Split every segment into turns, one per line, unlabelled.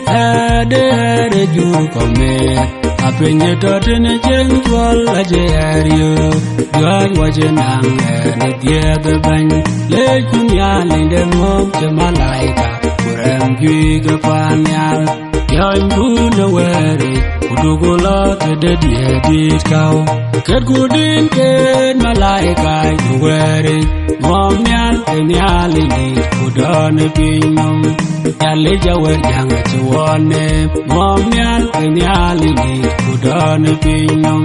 Ade jur kome Apenye totene jeng jual aje ario Jual wajenang ene tiada bany Lekunya linde ngom ke malaika Kurang jui ke panyal Yang guna wari Udugula tede diedit kau Ket kudin ken malaika wari Ngom nyal kenyal ini Udane pinyom Nyale jawer jangan cuwane Ngom nyal kenyal ini Udane pinyom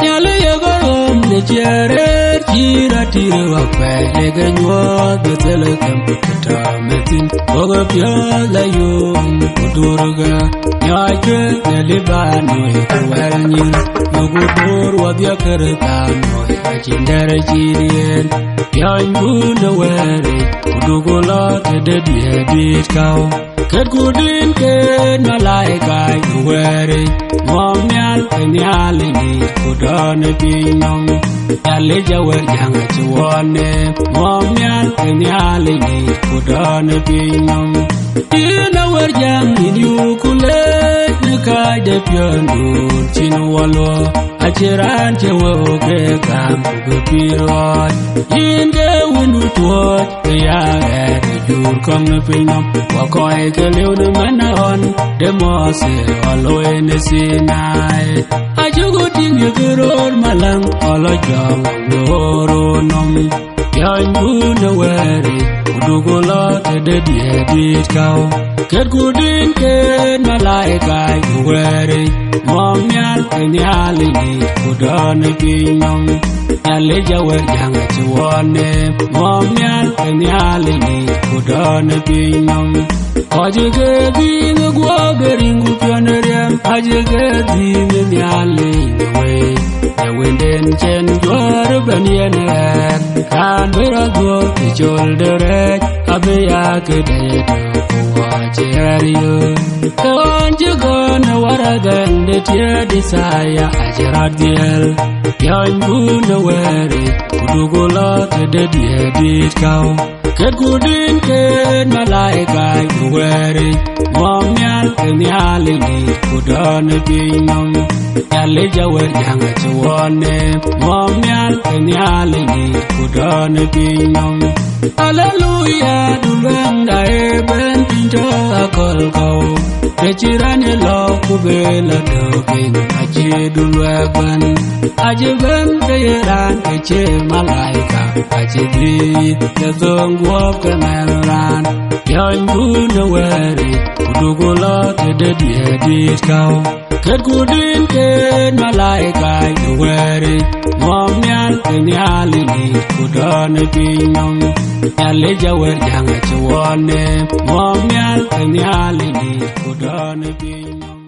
Nyale yagom ne jeret Jira tira wakwe Lega nyuat betele kempu ketametin Boga piala yung Udurga Nyake nelibano Ikuwelnyin Yugudur wabya keretano Ajindara jirien Yang guna wari Udugula tede diedit kau Ket kudin ken malaika wari Ngom nyal kenyal ini Udane pinyom Nyale jawer jangan cuwane Ngom nyal kenyal ini Udane pinyom Ina warjang ini ukule Nekai de piondur Cinu walo Aciran cewa ke kampu kepirot Inde windu tuot Kaya jur kong nepinom Wakoy ke liu ne manaon Demose aloe ne sinai Ajugu tinggi geror malang Olo jong loronom Yang guna wari Udugula tede diedit kau Ket kudin ken malaika wari Ngom nyal kenyal ini Udane pinyom Nyale jawer jangan cuwane Ngom nyal kenyal ini Udane pinyom Aje gedine gua beringu pionerem Aje gedine nyale nyawe Nyawenden chen juara banyener Kan berago kicol derek Abe ya kedede Ajario Kawan juga nawaragan Detia di saya ajarat diel Yang guna wari Udugula tede diedit kau Ket kudin ken malaika wari Ngom nyal kenyal ini Udane pinyom Nyale jawer jangan cuwane Ngom nyal kenyal ini Udane pinyom Haleluya dulweng dae ben pinjo akol kau Kecirane lo kubela doping Aje dulweban Aje ben keyeran kece malaika Aje dit Yazong guap kemeran Yang guna wari Udugula tede diedit kau Ket kudin ken malaika wari Ngom nyal kenyal ini Udane pinyom Nyale jawer jangan cuwane Ngom nyal kenyal ini Udane pinyom